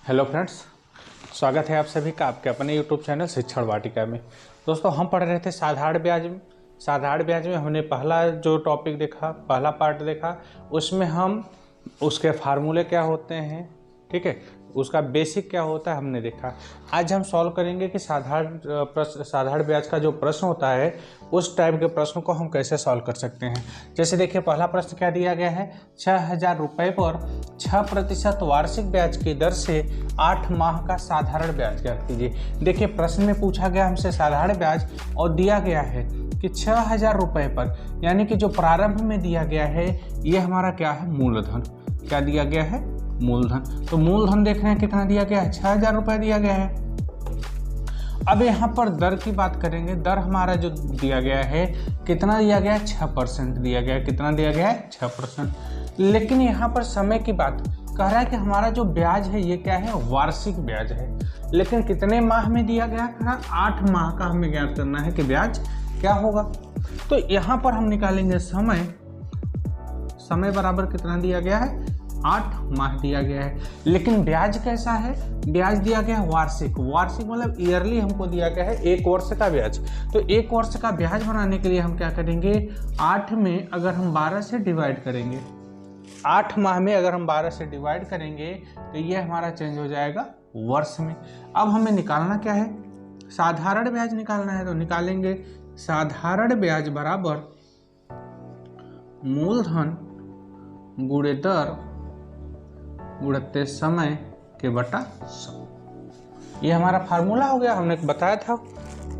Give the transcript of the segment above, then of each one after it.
Hello friends, स्वागत है आप सभी का आपके अपने यूट्यूब चैनल शिक्षण वाटिका में। दोस्तों, हम पढ़ रहे थे साधारण ब्याज में। साधारण ब्याज में हमने पहला जो टॉपिक देखा, पहला पार्ट देखा, उसमें हम उसके फार्मूले क्या होते हैं, ठीक है, उसका बेसिक क्या होता है हमने देखा। आज हम सॉल्व करेंगे कि साधारण ब्याज का जो प्रश्न होता है उस टाइप के प्रश्न को हम कैसे सॉल्व कर सकते हैं। जैसे देखिए, पहला प्रश्न क्या दिया गया है, 6,000 रुपये पर 6% वार्षिक ब्याज की दर से 8 माह का साधारण ब्याज ज्ञात कीजिए। देखिए, प्रश्न में पूछा गया हमसे साधारण ब्याज और दिया गया है कि 6,000 रुपये पर, यानी कि जो प्रारंभ में दिया गया है ये हमारा क्या है, मूलधन। क्या दिया गया है, मूलधन। तो मूलधन देख रहे हैं कितना दिया गया है, 6,000 रुपये दिया गया है। अब यहाँ पर दर की बात करेंगे। दर हमारा जो दिया गया है कितना दिया गया है, 6% दिया गया है। कितना दिया गया है, 6%। लेकिन यहाँ पर समय की बात कह रहा है कि हमारा जो ब्याज है ये क्या है, वार्षिक ब्याज है। लेकिन कितने माह में दिया गया है, 8 माह का हमें ज्ञात करना है कि ब्याज क्या होगा। तो यहाँ पर हम निकालेंगे समय बराबर कितना दिया गया है, 8 माह दिया गया है। लेकिन ब्याज कैसा है, ब्याज दिया गया है वार्षिक। वार्षिक मतलब ईयरली हमको दिया गया है 1 वर्ष का ब्याज। तो 1 वर्ष का ब्याज बनाने के लिए हम क्या करेंगे, 8 में अगर हम 12 से डिवाइड करेंगे, 8 माह में अगर हम 12 से डिवाइड करेंगे तो ये हमारा चेंज हो जाएगा वर्ष में। अब हमें निकालना क्या है, साधारण ब्याज निकालना है। तो निकालेंगे साधारण ब्याज बराबर मूलधन गुणे दर गुणित समय के बटा 100। ये हमारा फार्मूला हो गया, हमने बताया था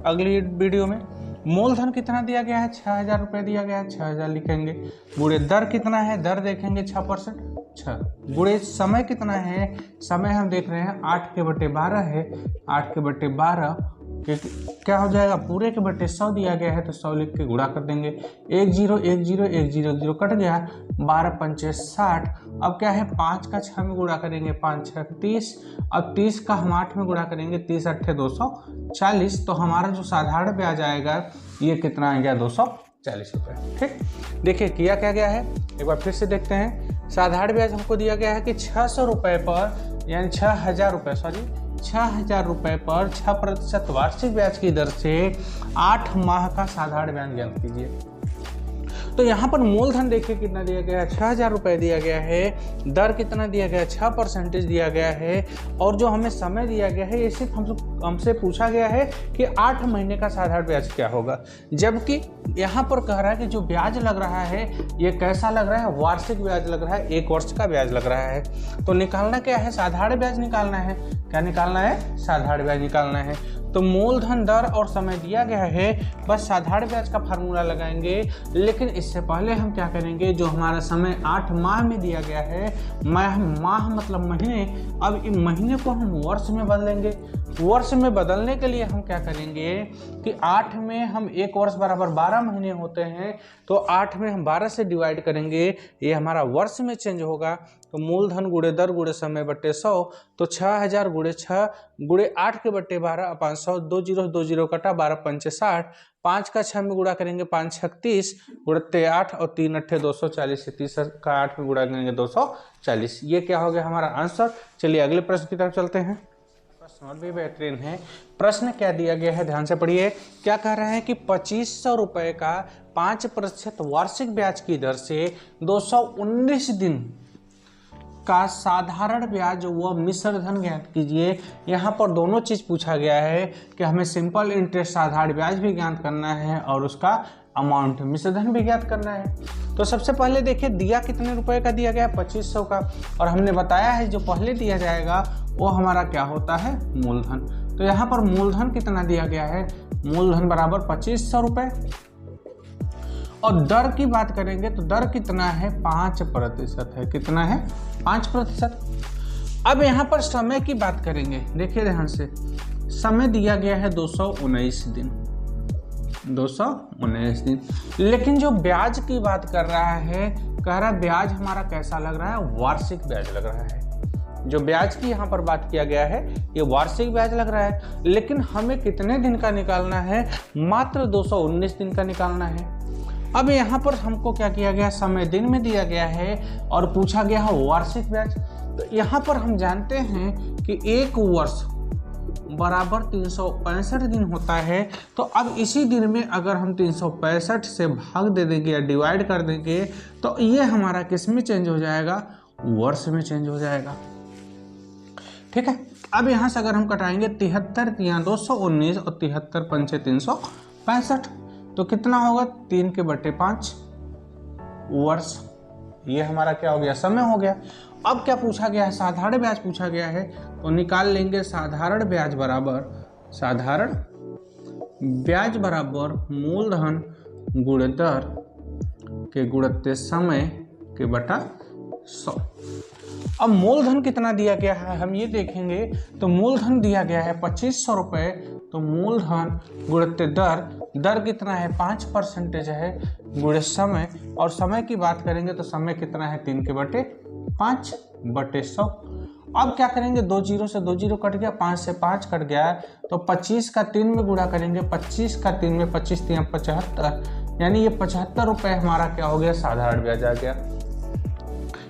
अगली वीडियो में। मूलधन कितना दिया गया है, 6,000 रुपये दिया गया है, 6,000 लिखेंगे। गुणे दर कितना है, दर देखेंगे 6%, 6। गुणे समय कितना है, समय हम देख रहे हैं 8/12 है, 8/12 क्या हो जाएगा, पूरे के बटे 100 दिया गया है तो 100 लिख के गुणा कर देंगे। 1 0 1 0 1 0 0 कट गया, 12 पंचे 60। अब क्या है, 5 का 6 में गुणा करेंगे, 5 6 30। अब 30 का हम 8 में गुणा करेंगे, 30 8 240। तो हमारा जो साधारण ब्याज आएगा ये कितना आ गया, 240 रुपये। ठीक, देखिए किया क्या गया है, एक बार फिर से देखते हैं। साधारण ब्याज हमको दिया गया है कि 600 रुपये पर, यानी 6,000 रुपये, 6,000 रुपये पर 6% वार्षिक ब्याज की दर से 8 माह का साधारण ब्याज ज्ञात कीजिए। तो यहाँ पर मूलधन देखिए कितना दिया गया है, 6,000 रुपये दिया गया है। दर कितना दिया गया है, 6% दिया गया है। और जो हमें समय दिया गया है ये सिर्फ हमसे पूछा गया है कि 8 महीने का साधारण ब्याज क्या होगा। जबकि यहाँ पर कह रहा है कि जो ब्याज लग रहा है ये कैसा लग रहा है, वार्षिक ब्याज लग रहा है, 1 वर्ष का ब्याज लग रहा है। तो निकालना क्या है, साधारण ब्याज निकालना है। क्या निकालना है, साधारण ब्याज निकालना है। तो मूलधन, दर और समय दिया गया है, बस साधारण ब्याज का फार्मूला लगाएंगे। लेकिन इससे पहले हम क्या करेंगे, जो हमारा समय 8 माह में दिया गया है, माह मतलब महीने, अब इन महीने को हम वर्ष में बदलेंगे। वर्ष में बदलने के लिए हम क्या करेंगे कि 8 में हम 1 वर्ष बराबर 12 महीने होते हैं, तो 8 में हम 12 से डिवाइड करेंगे, ये हमारा वर्ष में चेंज होगा। तो मूलधन गुणे दर गुणे समय बटे 100। तो 6,000 गुणे 6 गुणे 8 के बटे 12 अपान 100, 2 0 कटा, 12 पंचे 60। 5 का 6 में गुणा करेंगे, 5 6 30, गुणते 8 और 3 8 240, 30 का 8 में गुणा करेंगे 240। ये क्या हो गया हमारा आंसर। चलिए अगले प्रश्न की तरफ चलते हैं। प्रश्न और भी बेहतरीन है। प्रश्न क्या दिया गया है, ध्यान से पढ़िए। क्या कह रहे हैं कि 2,500 रुपये का 5% वार्षिक ब्याज की दर से 219 दिन का साधारण ब्याज व मिश्र धन ज्ञात कीजिए। यहाँ पर दोनों चीज पूछा गया है कि हमें सिंपल इंटरेस्ट साधारण ब्याज भी ज्ञात करना है और उसका अमाउंट मिश्र धन भी ज्ञात करना है। तो सबसे पहले देखिए दिया कितने रुपए का दिया गया है, 2,500 का। और हमने बताया है जो पहले दिया जाएगा वो हमारा क्या होता है, मूलधन। तो यहाँ पर मूलधन कितना दिया गया है, मूलधन बराबर 2,500 रुपये। और दर की बात करेंगे तो दर कितना है, 5% है। कितना है, 5%। अब यहाँ पर समय की बात करेंगे, देखिए ध्यान से। समय दिया गया है 219 दिन, 219 दिन। लेकिन जो ब्याज की बात कर रहा है, कह रहा है ब्याज हमारा कैसा लग रहा है, वार्षिक ब्याज लग रहा है। जो ब्याज की यहाँ पर बात किया गया है ये वार्षिक ब्याज लग रहा है। लेकिन हमें कितने दिन का निकालना है, मात्र 219 दिन का निकालना है। अब यहाँ पर हमको क्या किया गया, समय दिन में दिया गया है और पूछा गया है वार्षिक ब्याज। तो यहाँ पर हम जानते हैं कि एक वर्ष बराबर 365 दिन होता है। तो अब इसी दिन में अगर हम 365 से भाग दे देंगे या डिवाइड कर देंगे तो ये हमारा किस में चेंज हो जाएगा, वर्ष में चेंज हो जाएगा। ठीक है, अब यहाँ से अगर हम कटाएंगे 73 × 219 और 73 × 365 तो कितना होगा 3/5 वर्ष। ये हमारा क्या हो गया, समय हो गया। अब क्या पूछा गया है, साधारण ब्याज पूछा गया है, तो निकाल लेंगे साधारण ब्याज बराबर मूलधन गुणे दर के गुणित समय के बटा 100। अब मूलधन कितना दिया गया है हम ये देखेंगे, तो मूलधन दिया गया है 2500 रुपये, तो मूलधन गुणित दर कितना है 5% है, गुणे समय, और समय की बात करेंगे तो समय कितना है 3/5/100। अब क्या करेंगे, 2 जीरो से 2 जीरो कट गया, 5 से 5 कट गया, तो 25 का 3 में गुणा करेंगे, 25 का 3 में 25 3 75, यानी ये 75 रुपये हमारा क्या हो गया, साधारण ब्याज आ गया।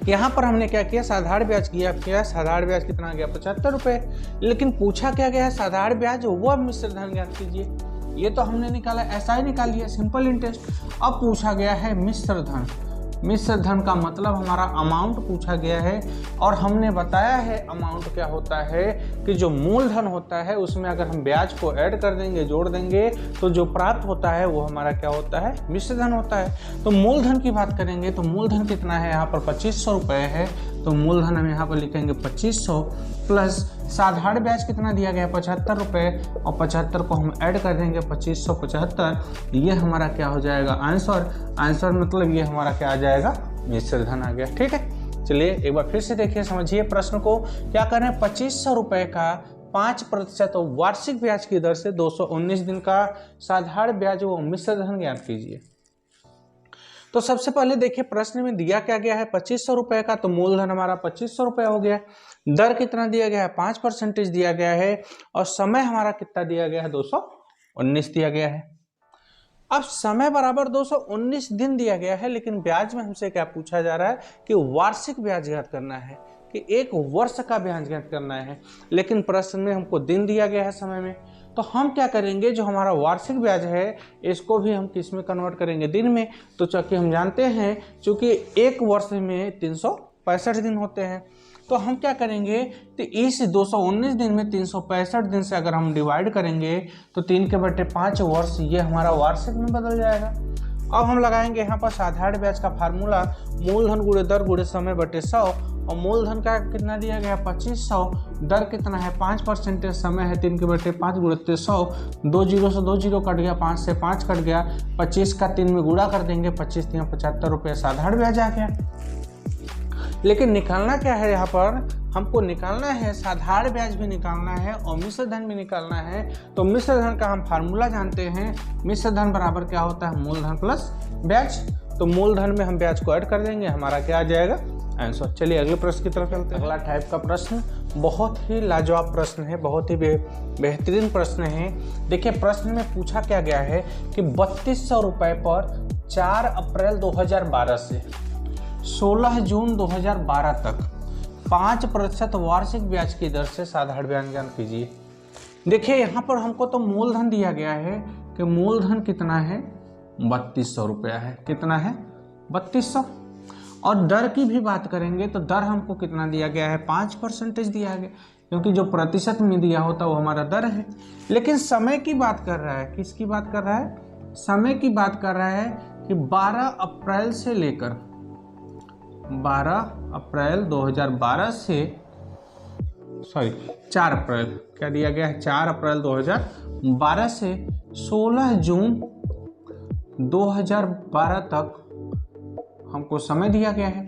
यहाँ पर हमने क्या किया, साधारण ब्याज किया, साधारण ब्याज कितना आ गया 75 रुपये। लेकिन पूछा क्या गया है, साधारण ब्याज व मिश्र धन ज्ञात कीजिए। ये तो हमने निकाला, ऐसा ही निकाल लिया, सिंपल इंटरेस्ट। अब पूछा गया है मिश्र धन। मिश्र धन का मतलब हमारा अमाउंट पूछा गया है, और हमने बताया है अमाउंट क्या होता है कि जो मूलधन होता है उसमें अगर हम ब्याज को ऐड कर देंगे, जोड़ देंगे, तो जो प्राप्त होता है वो हमारा क्या होता है, मिश्र धन होता है। तो मूलधन की बात करेंगे तो मूलधन कितना है, यहाँ पर 2500 रुपये है, तो मूलधन हम यहाँ पर लिखेंगे 2500 प्लस साधारण ब्याज कितना दिया गया है 75 रुपये, और 75 को हम ऐड कर देंगे 2575, ये हमारा क्या हो जाएगा आंसर मतलब ये हमारा क्या आ जाएगा, मिश्र धन आ गया। ठीक है, चलिए एक बार फिर से देखिए, समझिए प्रश्न को। क्या कर रहे हैं, 2500 रुपये का 5% वार्षिक ब्याज की दर से 219 दिन का साधारण ब्याज वो मिश्र धन ज्ञात कीजिए। तो सबसे पहले देखिए प्रश्न में दिया क्या गया है 2500 रुपये का, तो मूलधन हमारा 2500 रुपये हो गया। दर कितना दिया गया है 5% दिया गया है, और समय हमारा कितना दिया गया है 219 दिया गया है। अब समय बराबर 219 दिन दिया गया है, लेकिन ब्याज में हमसे क्या पूछा जा रहा है कि वार्षिक ब्याज ज्ञात करना है, कि एक वर्ष का ब्याज ज्ञात करना है। लेकिन प्रश्न में हमको दिन दिया गया है समय में, तो हम क्या करेंगे, जो हमारा वार्षिक ब्याज है इसको भी हम किस में कन्वर्ट करेंगे, दिन में। तो चूँकि हम जानते हैं चूँकि एक वर्ष में 365 दिन होते हैं, तो हम क्या करेंगे, तो इस 219 दिन में 365 दिन से अगर हम डिवाइड करेंगे तो 3/5 वर्ष ये हमारा वार्षिक में बदल जाएगा। अब हम लगाएंगे यहाँ पर साधारण ब्याज का फार्मूला, मूलधन गुणे दर गुणे समय बटे 100, और मूलधन का कितना दिया गया 2500, दर कितना है 5%, समय है 3/5 गुणित 100, 2 जीरो से 2 जीरो कट गया, 5 से 5 कट गया, 25 का 3 में गुणा कर देंगे, 25 3 75 रुपये साधारण ब्याज आ गया। लेकिन निकालना क्या है, यहाँ पर हमको निकालना है साधारण ब्याज भी निकालना है और मिश्र धन भी निकालना है। तो मिश्र धन का हम फार्मूला जानते हैं, मिश्र धन बराबर क्या होता है, मूलधन प्लस ब्याज। तो मूलधन में हम ब्याज को ऐड कर देंगे, हमारा क्या आ जाएगा, आंसर। चलिए अगले प्रश्न की तरफ चलते हैं। अगला टाइप का प्रश्न बहुत ही लाजवाब प्रश्न है, बहुत ही बेहतरीन प्रश्न है। देखिए प्रश्न में पूछा क्या गया है कि 3200 रुपये पर 4 अप्रैल 2012 से 16 जून 2012 तक 5% वार्षिक ब्याज की दर से साधारण ब्याज ज्ञात कीजिए। देखिए यहाँ पर हमको तो मूलधन दिया गया है कि मूलधन कितना है 3200 रुपया है, कितना है 3200, और दर की भी बात करेंगे तो दर हमको कितना दिया गया है 5% दिया गया, क्योंकि जो प्रतिशत में दिया होता है वो हमारा दर है। लेकिन समय की बात कर रहा है, किसकी बात कर रहा है, समय की बात कर रहा है कि 12 अप्रैल से लेकर 12 अप्रैल 2012 से 4 अप्रैल क्या दिया गया है, 4 अप्रैल 2012 से 16 जून 2012 तक हमको समय दिया गया है।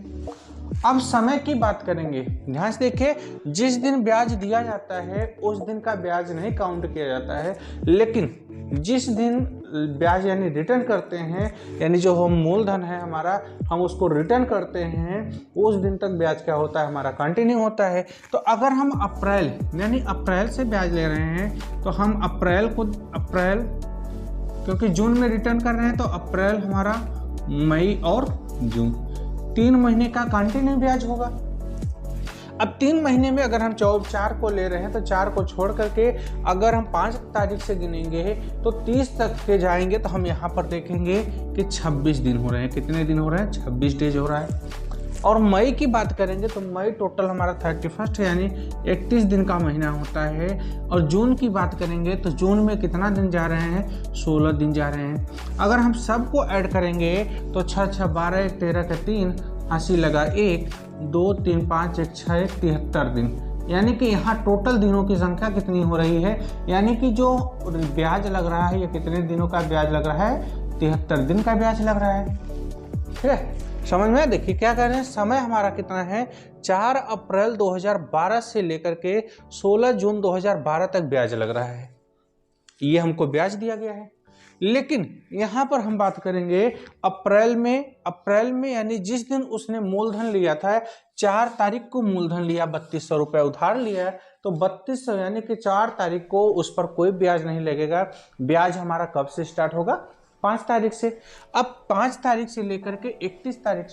अब समय की बात करेंगे, ध्यान से देखिए, जिस दिन ब्याज दिया जाता है उस दिन का ब्याज नहीं काउंट किया जाता है, लेकिन जिस दिन ब्याज यानी रिटर्न करते हैं, यानी जो हम मूलधन है हमारा हम उसको रिटर्न करते हैं, उस दिन तक ब्याज क्या होता है हमारा कंटिन्यू होता है। तो अगर हम अप्रैल यानी अप्रैल से ब्याज ले रहे हैं तो हम अप्रैल क्योंकि जून में रिटर्न कर रहे हैं तो अप्रैल हमारा मई और जून 3 महीने का कंटिन्यू ब्याज होगा। अब 3 महीने में अगर हम 4 को ले रहे हैं तो 4 को छोड़ करके अगर हम 5 तारीख से गिनेंगे तो 30 तक के जाएंगे तो हम यहाँ पर देखेंगे कि 26 दिन हो रहे हैं। कितने दिन हो रहे हैं? 26 डेज हो रहा है। और मई की बात करेंगे तो मई टोटल हमारा 31 यानी 31 दिन का महीना होता है। और जून की बात करेंगे तो जून में कितना दिन जा रहे हैं? 16 दिन जा रहे हैं। अगर हम सबको ऐड करेंगे तो 6 6 12 1 13 का 3 80 लगा 1 2 3 5 1 6 1 73 दिन, यानी कि यहाँ टोटल दिनों की संख्या कितनी हो रही है? यानी कि जो ब्याज लग रहा है ये कितने दिनों का ब्याज लग रहा है? 73 दिन का ब्याज लग रहा है। ठीक है, समझ में? देखिए क्या कर रहे हैं, समय हमारा कितना है? 4 अप्रैल 2012 से लेकर के 16 जून 2012 तक ब्याज लग रहा है। ये हमको ब्याज दिया गया है। लेकिन यहाँ पर हम बात करेंगे अप्रैल में यानी जिस दिन उसने मूलधन लिया था, 4 तारीख को मूलधन लिया, 3200 रुपये उधार लिया है, तो 3200 यानी कि 4 तारीख को उस पर कोई ब्याज नहीं लगेगा। ब्याज हमारा कब से स्टार्ट होगा? 5 तारीख से। अब 5 तारीख से लेकर के 31 तारीख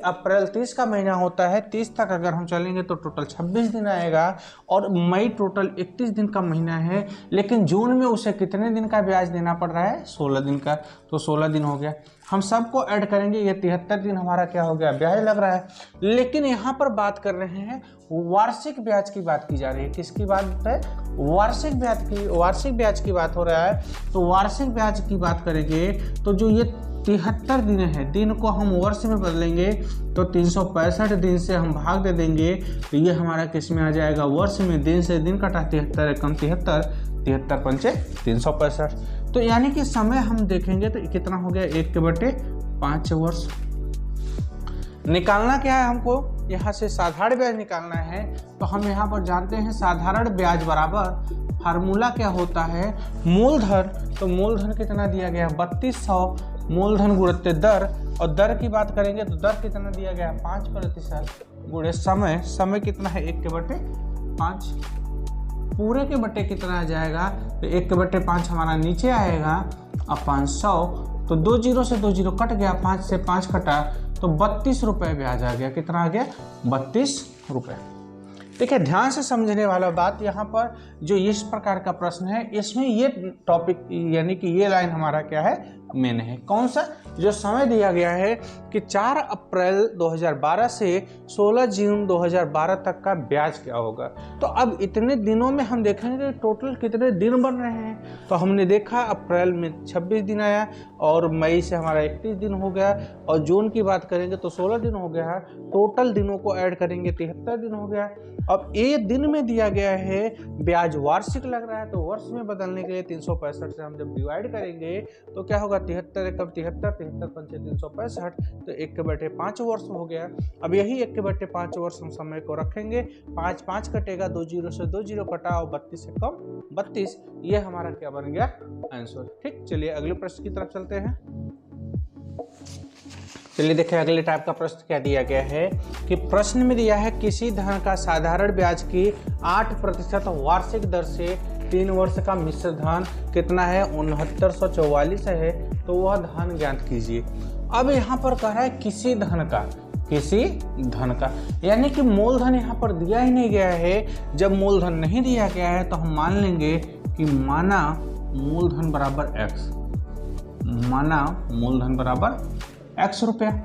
अप्रैल 30 का महीना होता है, 30 तक अगर हम चलेंगे तो टोटल 26 दिन आएगा। और मई टोटल 31 दिन का महीना है, लेकिन जून में उसे कितने दिन का ब्याज देना पड़ रहा है? 16 दिन का। तो 16 दिन हो गया। हम सबको ऐड करेंगे, ये 73 दिन हमारा क्या हो गया? ब्याज लग रहा है। लेकिन यहाँ पर बात कर रहे हैं वार्षिक ब्याज की बात की जा रही है। किसकी बात है? वार्षिक ब्याज की बात हो रहा है। तो वार्षिक ब्याज की बात करेंगे तो जो ये 73 दिन है, दिन को हम वर्ष में बदलेंगे तो 365 दिन से हम भाग दे देंगे तो ये हमारा किस में आ जाएगा? वर्ष में। दिन से दिन कटा 73 एकम 73, 73 पंचे 365। तो यानी कि समय हम देखेंगे तो कितना हो गया? 1/5 वर्ष। निकालना क्या है हमको? यहाँ से साधारण ब्याज निकालना है। तो हम यहाँ पर जानते हैं साधारण ब्याज बराबर फार्मूला क्या होता है? मूलधन। तो मूलधन कितना दिया गया? 3200 मूलधन गुणित दर। और दर की बात करेंगे तो दर कितना दिया गया? 5% गुणे समय। समय कितना है? 1/5। पूरे के बटे कितना आ जाएगा? तो 1/5 हमारा नीचे आएगा और 500। तो 2 जीरो से 2 जीरो कट गया, 5 से 5 कटा, तो 32 रुपये ब्याज आ गया। कितना आ गया? 32 रुपये। देखिए ध्यान से समझने वाला बात यहाँ पर जो इस प्रकार का प्रश्न है, इसमें ये टॉपिक यानी कि ये लाइन हमारा क्या है? मेन है। कौन सा? जो समय दिया गया है कि 4 अप्रैल 2012 से 16 जून 2012 तक का ब्याज क्या होगा। तो अब इतने दिनों में हम देखेंगे टोटल कितने दिन बन रहे हैं। तो हमने देखा अप्रैल में 26 दिन आया और मई से हमारा 31 दिन हो गया और जून की बात करेंगे तो 16 दिन हो गया। टोटल दिनों को ऐड करेंगे 73 दिन हो गया। अब एक दिन में दिया गया है ब्याज वार्षिक लग रहा है, तो वर्ष में बदलने के लिए 365 से हम जब डिवाइड करेंगे तो क्या होगा? 73 एकम 73, 73 पंचे 365, तो 1/5 वर्ष हो गया। अब यही 1/5 वर्ष हम समय को रखेंगे। 5 5 कटेगा, 2 जीरो से 2 जीरो कटा और 32 एकम 32। ये हमारा क्या बन गया? आंसर। ठीक, चलिए अगले प्रश्न की तरफ चलते हैं। चलिए देखिए अगले टाइप का प्रश्न क्या दिया गया है कि प्रश्न में दिया है किसी धन का साधारण ब्याज की 8% वार्षिक दर से 3 वर्ष का मिश्र धन कितना है? 6944 है। तो वह धन ज्ञात कीजिए। अब यहाँ पर कह रहा है किसी धन का, यानी कि मूलधन यहाँ पर दिया ही नहीं गया है। जब मूलधन नहीं दिया गया है तो हम मान लेंगे कि माना मूलधन बराबर x, माना मूलधन बराबर x रुपया।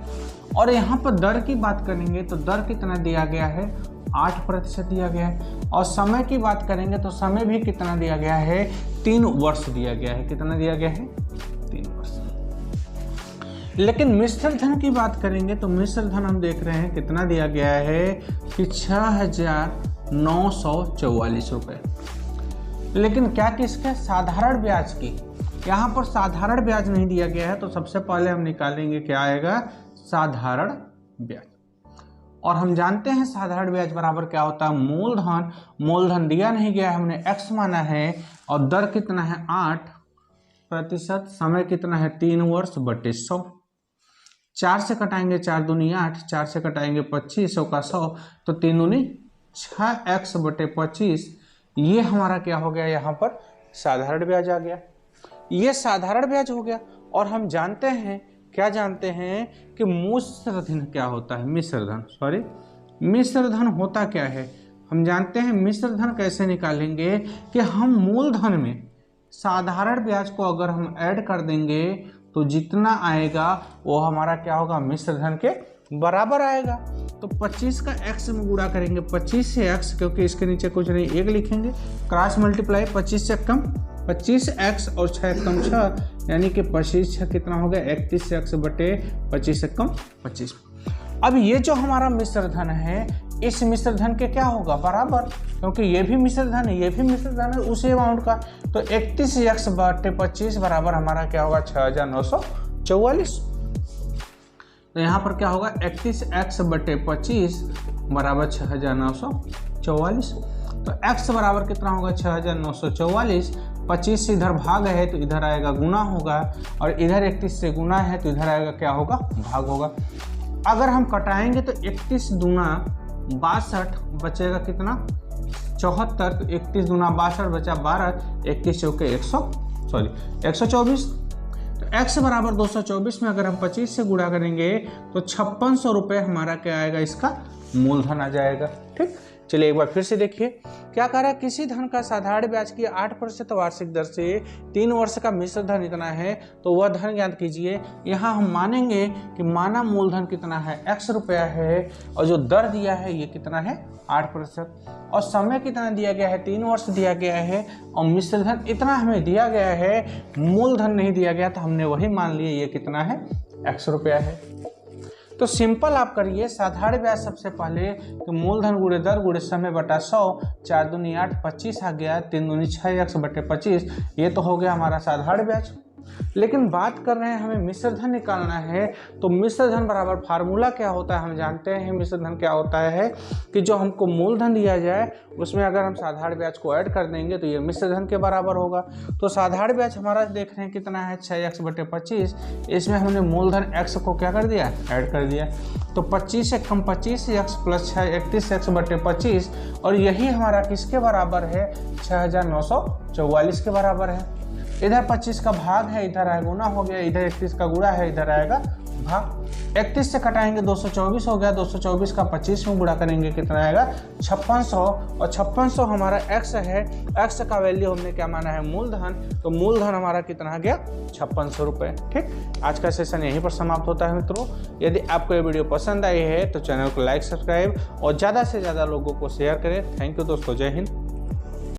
और यहाँ पर दर की बात करेंगे तो दर कितना दिया गया है? 8% दिया गया है। और समय की बात करेंगे तो समय भी कितना दिया गया है? 3 वर्ष दिया गया है। कितना दिया गया है? 3 वर्ष। लेकिन मिश्र धन की बात करेंगे तो मिश्र धन हम देख रहे हैं कितना दिया गया है कि 6944 रुपये। लेकिन क्या किसके? साधारण ब्याज की। यहाँ पर साधारण ब्याज नहीं दिया गया है, तो सबसे पहले हम निकालेंगे क्या आएगा? साधारण ब्याज। और हम जानते हैं साधारण ब्याज बराबर क्या होता है? मूलधन। मूलधन दिया नहीं गया है, हमने x माना है। और दर कितना है? 8%। समय कितना है? 3 वर्ष बटे 100। 4 से कटाएंगे 4 दूनी 8, 4 से कटाएंगे 25, 100 का 100, तो 3 दूनी 6x बटे 25। ये हमारा क्या हो गया? यहाँ पर साधारण ब्याज आ गया। ये साधारण ब्याज हो गया। और हम जानते हैं, क्या जानते हैं कि मिश्र धन क्या होता है? मिश्र धन, मिश्र धन होता क्या है, हम जानते हैं मिश्र धन कैसे निकालेंगे कि हम मूलधन में साधारण ब्याज को अगर हम ऐड कर देंगे तो जितना आएगा वो हमारा क्या होगा, मिश्र धन के बराबर आएगा। तो 25 का x में गुणा करेंगे, 25 से x, क्योंकि इसके नीचे कुछ नहीं, 1 लिखेंगे, क्रॉस मल्टीप्लाई 25 से कम 25x और 6 कम 6, यानी कि 25 6 कितना हो गया, 31x बटे 25 से कम 25। अब ये जो हमारा मिश्र धन है, इस मिश्र धन के क्या होगा, बराबर, क्योंकि ये भी मिश्र धन है, ये भी मिश्र धन है उसी अमाउंट का। तो 31x बटे 25 बराबर हमारा क्या होगा, 6944। तो यहाँ पर क्या होगा, 31x बटे 25 बराबर 6944। तो x बराबर कितना होगा, 6944। 25 से इधर भाग है तो इधर आएगा गुना होगा, और इधर 31 से गुना है तो इधर आएगा क्या होगा, भाग होगा। अगर हम कटाएंगे तो 31 दूना 62 बचेगा कितना, 74। तो 31 दूना 62 बचा 12, 21 चौके 124। तो x बराबर 224 में अगर हम 25 से गुणा करेंगे तो 5600 रुपये हमारा क्या आएगा, इसका मूलधन आ जाएगा। ठीक, चलिए एक बार फिर से देखिए क्या कह रहा है, किसी धन का साधारण ब्याज की 8% वार्षिक दर से 3 वर्ष का मिश्र धन इतना है, तो वह धन ज्ञात कीजिए। यहाँ हम मानेंगे कि माना मूलधन कितना है, x रुपया है, और जो दर दिया है ये कितना है, 8%, और समय कितना दिया गया है, 3 वर्ष दिया गया है, और मिश्र धन इतना हमें दिया गया है, मूलधन नहीं दिया गया, तो हमने वही मान लिया ये कितना है, x रुपया है। तो सिंपल आप करिए, साधारण ब्याज सबसे पहले कि मूलधन गुणे दर गुणे समय बटा 100, 4 दूनी 8, 25 आ गया, 3 दूनी 6x बटे 25, ये तो हो गया हमारा साधारण ब्याज। लेकिन बात कर रहे हैं हमें मिश्र धन निकालना है, तो मिश्र धन बराबर फार्मूला क्या होता है, हम जानते हैं मिश्र धन क्या होता है कि जो हमको मूलधन दिया जाए उसमें अगर हम साधारण ब्याज को ऐड कर देंगे तो ये मिश्र धन के बराबर होगा। तो साधारण ब्याज हमारा देख रहे हैं कितना है, 6x बटे 25, इसमें हमने मूलधन x को क्या कर दिया, ऐड कर दिया। तो 25 से कम 25x प्लस 31x बटे 25, और यही हमारा किसके बराबर है, 6944 के बराबर है। इधर 25 का भाग है, इधर आएगा गुना हो गया, इधर 31 का गुणा है, इधर आएगा भाग। 31 से कटाएंगे 224 हो गया, 224 का 25 में गुणा करेंगे कितना आएगा, 5600, और 5600 हमारा x है, x का वैल्यू हमने क्या माना है, मूलधन, तो मूलधन हमारा कितना आ गया, 5600 रुपये। ठीक, आज का सेशन यहीं पर समाप्त होता है मित्रों। यदि आपको ये वीडियो पसंद आई है तो चैनल को लाइक, सब्सक्राइब और ज़्यादा से ज़्यादा लोगों को शेयर करें। थैंक यू दोस्तों, जय हिंद।